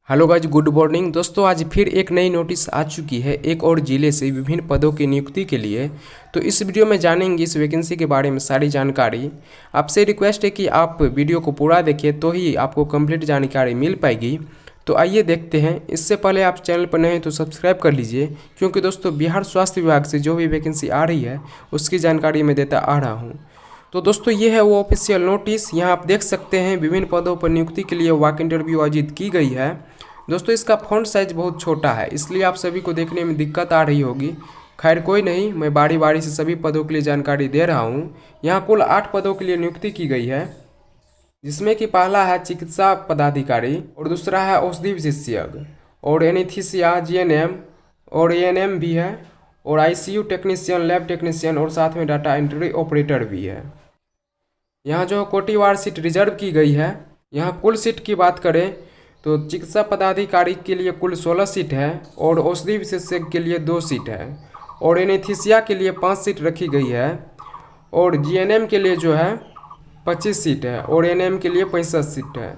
Hello guys, good morning दोस्तों। आज फिर एक नई नोटिस आ चुकी है एक और ज़िले से विभिन्न पदों की नियुक्ति के लिए। तो इस वीडियो में जानेंगे इस वैकेंसी के बारे में सारी जानकारी। आपसे रिक्वेस्ट है कि आप वीडियो को पूरा देखें तो ही आपको कंप्लीट जानकारी मिल पाएगी। तो आइए देखते हैं। इससे पहले आप चैनल पर नए हैं तो सब्सक्राइब कर लीजिए, क्योंकि दोस्तों बिहार स्वास्थ्य विभाग से जो भी वैकेंसी आ रही है उसकी जानकारी मैं देता आ रहा हूँ। तो दोस्तों ये है वो ऑफिशियल नोटिस। यहाँ आप देख सकते हैं विभिन्न पदों पर नियुक्ति के लिए वॉक इंटरव्यू आयोजित की गई है। दोस्तों इसका फॉन्ट साइज बहुत छोटा है, इसलिए आप सभी को देखने में दिक्कत आ रही होगी। खैर कोई नहीं, मैं बारी बारी से सभी पदों के लिए जानकारी दे रहा हूँ। यहाँ कुल 8 पदों के लिए नियुक्ति की गई है, जिसमें कि पहला है चिकित्सा पदाधिकारी और दूसरा है औषधि विशेषज्ञ और एनेस्थीसिया जीएनएम और एएनएम भी है और आईसीयू टेक्नीशियन, लैब टेक्नीशियन और साथ में डाटा एंट्री ऑपरेटर भी है। यहाँ जो कोटिवार सीट रिजर्व की गई है। यहाँ कुल सीट की बात करें तो चिकित्सा पदाधिकारी के लिए कुल 16 सीट है और औषधि विशेषज्ञ के लिए 2 सीट है और एनेस्थीसिया के लिए 5 सीट रखी गई है और जीएनएम के लिए जो है 25 सीट है और एएनएम के लिए 65 सीट है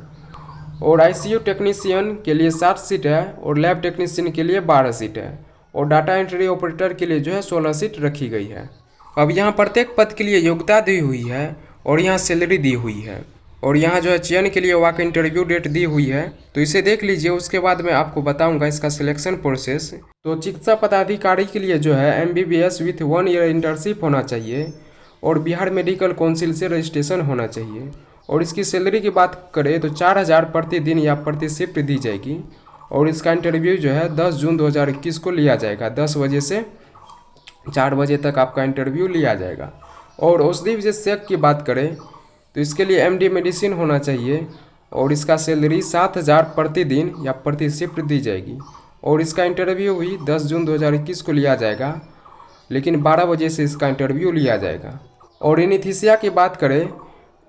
और आईसीयू टेक्नीशियन के लिए 60 सीट है और लैब टेक्नीशियन के लिए 12 सीट है और डाटा एंट्री ऑपरेटर के लिए जो है 16 सीट रखी गई है। अब यहाँ प्रत्येक पद के लिए योग्यता दी हुई है और यहाँ सैलरी दी हुई है और यहाँ जो है चयन के लिए वॉक इंटरव्यू डेट दी हुई है। तो इसे देख लीजिए, उसके बाद मैं आपको बताऊंगा इसका सिलेक्शन प्रोसेस। तो चिकित्सा पदाधिकारी के लिए जो है एमबीबीएस विथ 1 ईयर इंटर्नशिप होना चाहिए और बिहार मेडिकल काउंसिल से रजिस्ट्रेशन होना चाहिए और इसकी सैलरी की बात करें तो 4000 प्रति दिन या प्रति शिफ्ट दी जाएगी और इसका इंटरव्यू जो है 10 जून 2021 को लिया जाएगा। 10 बजे से 4 बजे तक आपका इंटरव्यू लिया जाएगा। और औषधि विशेषज्ञ की बात करें तो इसके लिए एमडी मेडिसिन होना चाहिए और इसका सैलरी 7000 प्रति दिन या प्रति शिफ्ट दी जाएगी और इसका इंटरव्यू भी 10 जून 2021 को लिया जाएगा, लेकिन 12 बजे से इसका इंटरव्यू लिया जाएगा। और एनेस्थीसिया की बात करें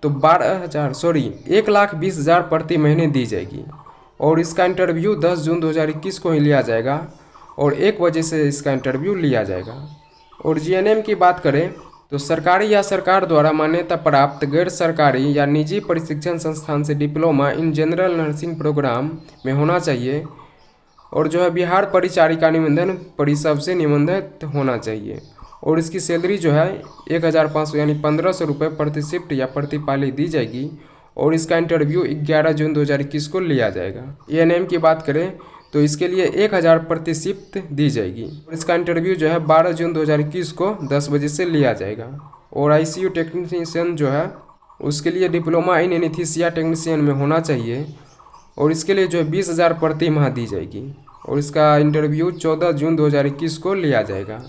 तो 1,20,000 प्रति महीने दी जाएगी और इसका इंटरव्यू 10 जून 2021 को ही लिया जाएगा और 1 बजे से इसका इंटरव्यू लिया जाएगा। और जीएनएम की बात करें तो सरकारी या सरकार द्वारा मान्यता प्राप्त गैर सरकारी या निजी प्रशिक्षण संस्थान से diploma in general nursing programme में होना चाहिए और जो है बिहार परिचारिका निबंधन परिषद से निबंधित होना चाहिए और इसकी सैलरी जो है 1500 यानी 1500 रुपये प्रति शिफ्ट या प्रति पाली दी जाएगी और इसका इंटरव्यू 11 जून 2021 को लिया जाएगा। एएनएम की बात करें तो इसके लिए 1000 प्रति शिफ्ट दी जाएगी और इसका इंटरव्यू जो है 12 जून 2021 को 10 बजे से लिया जाएगा। और आईसीयू टेक्नीशियन जो है उसके लिए डिप्लोमा इन एनेस्थीसिया टेक्नीशियन में होना चाहिए और इसके लिए जो है 20,000 प्रति माह दी जाएगी और इसका इंटरव्यू 14 जून 2021 को लिया जाएगा।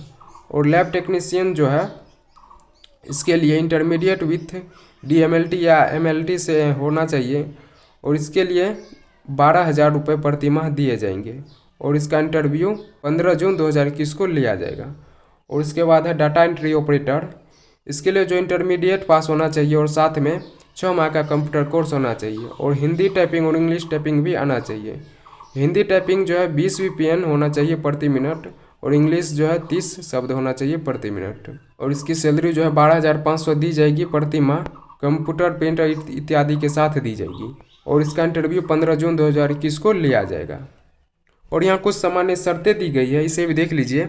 और लैब टेक्नीशियन जो है इसके लिए इंटरमीडिएट विथ डीएमएलटी या एमएलटी से होना चाहिए और इसके लिए 12,000 रुपये प्रति माह दिए जाएंगे और इसका इंटरव्यू 15 जून 2021 को लिया जाएगा। और इसके बाद है डाटा एंट्री ऑपरेटर। इसके लिए जो इंटरमीडिएट पास होना चाहिए और साथ में 6 माह का कंप्यूटर कोर्स होना चाहिए और हिंदी टाइपिंग और इंग्लिश टाइपिंग भी आना चाहिए। हिंदी टाइपिंग जो है 20 VPN होना चाहिए प्रति मिनट और इंग्लिश जो है 30 शब्द होना चाहिए प्रति मिनट और इसकी सैलरी जो है 12,500 दी जाएगी प्रति माह, कंप्यूटर प्रिंटर इत्यादि के साथ दी जाएगी और इसका इंटरव्यू 15 जून 2021 को लिया जाएगा। और यहाँ कुछ सामान्य शर्तें दी गई है, इसे भी देख लीजिए।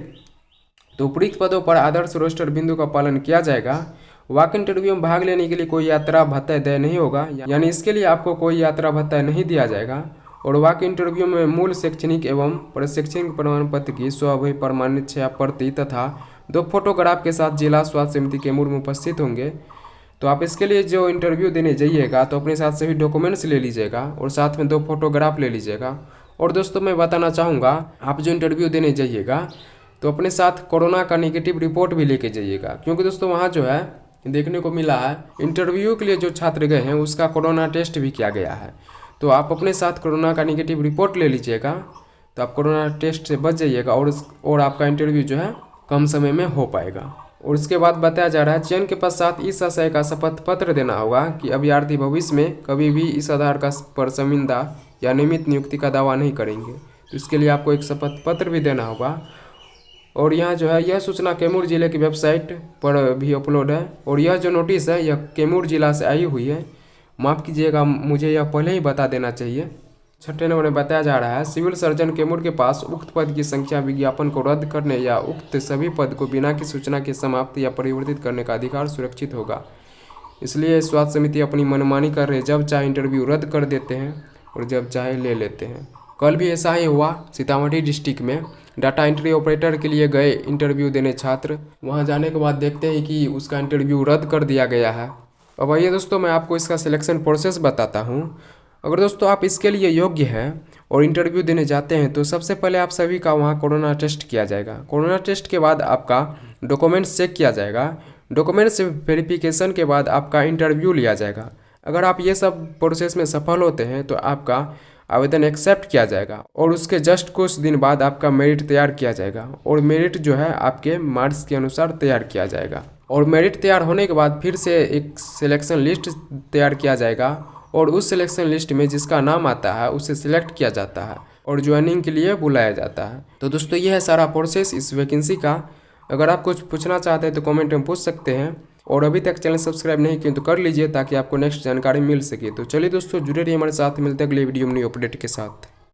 तो उपयुक्त पदों पर आदर्श रोस्टर बिंदु का पालन किया जाएगा। वॉक इंटरव्यू में भाग लेने के लिए कोई यात्रा भत्ता देय नहीं होगा, यानी इसके लिए आपको कोई यात्रा भत्ता नहीं दिया जाएगा। और वॉक इंटरव्यू में मूल शैक्षणिक एवं प्रशैक्षणिक प्रमाण पत्र की स्वाभाविक प्रमाणित 6 प्रति तथा 2 फोटोग्राफ के साथ जिला स्वास्थ्य समिति के मूड में उपस्थित होंगे। तो आप इसके लिए जो इंटरव्यू देने जाइएगा तो अपने साथ सभी डॉक्यूमेंट्स ले लीजिएगा और साथ में 2 फोटोग्राफ ले लीजिएगा। और दोस्तों मैं बताना चाहूँगा, आप जो इंटरव्यू देने जाइएगा तो अपने साथ कोरोना का नेगेटिव रिपोर्ट भी लेके जाइएगा, क्योंकि दोस्तों वहाँ जो है देखने को मिला है इंटरव्यू के लिए जो छात्र गए हैं उसका कोरोना टेस्ट भी किया गया है। तो आप अपने साथ कोरोना का नेगेटिव रिपोर्ट ले लीजिएगा तो आप कोरोना टेस्ट से बच जाइएगा और आपका इंटरव्यू जो है कम समय में हो पाएगा। और इसके बाद बताया जा रहा है चयन के पश्चात इस आशय का शपथ पत्र देना होगा कि अभ्यर्थी भविष्य में कभी भी इस आधार का पर शर्मिंदा या नियमित नियुक्ति का दावा नहीं करेंगे। तो इसके लिए आपको एक शपथ पत्र भी देना होगा। और यहाँ जो है यह सूचना कैमूर जिले की वेबसाइट पर भी अपलोड है और यह जो नोटिस है यह कैमूर जिला से आई हुई है। माफ़ कीजिएगा, मुझे यह पहले ही बता देना चाहिए। 6 नंबर में बताया जा रहा है, सिविल सर्जन कैमूर के पास उक्त पद की संख्या विज्ञापन को रद्द करने या उक्त सभी पद को बिना की सूचना की समाप्ति या परिवर्तित करने का अधिकार सुरक्षित होगा। इसलिए स्वास्थ्य समिति अपनी मनमानी कर रही है, जब चाहे इंटरव्यू रद्द कर देते हैं और जब चाहे ले लेते हैं। कल भी ऐसा ही हुआ सीतामढ़ी डिस्ट्रिक्ट में। डाटा एंट्री ऑपरेटर के लिए गए इंटरव्यू देने छात्र, वहां जाने के बाद देखते हैं कि उसका इंटरव्यू रद्द कर दिया गया है। अब आइए दोस्तों, मैं आपको इसका सिलेक्शन प्रोसेस बताता हूँ। अगर दोस्तों आप इसके लिए योग्य हैं और इंटरव्यू देने जाते हैं तो सबसे पहले आप सभी का वहाँ कोरोना टेस्ट किया जाएगा। कोरोना टेस्ट के बाद आपका डॉक्यूमेंट्स चेक किया जाएगा। डॉक्यूमेंट्स वेरिफिकेशन के बाद आपका इंटरव्यू लिया जाएगा। अगर आप ये सब प्रोसेस में सफल होते हैं तो आपका आवेदन एक्सेप्ट किया जाएगा और उसके जस्ट कुछ दिन बाद आपका मेरिट तैयार किया जाएगा और मेरिट जो है आपके मार्क्स के अनुसार तैयार किया जाएगा। और मेरिट तैयार होने के बाद फिर से एक सिलेक्शन लिस्ट तैयार किया जाएगा और उस सिलेक्शन लिस्ट में जिसका नाम आता है उसे सिलेक्ट किया जाता है और ज्वाइनिंग के लिए बुलाया जाता है। तो दोस्तों ये है सारा प्रोसेस इस वैकेंसी का। अगर आप कुछ पूछना चाहते हैं तो कमेंट में पूछ सकते हैं और अभी तक चैनल सब्सक्राइब नहीं किए तो कर लीजिए ताकि आपको नेक्स्ट जानकारी मिल सके। तो चलिए दोस्तों, जुड़े रहिए हमारे साथ, मिलते हैं अगले वीडियो में न्यू अपडेट के साथ।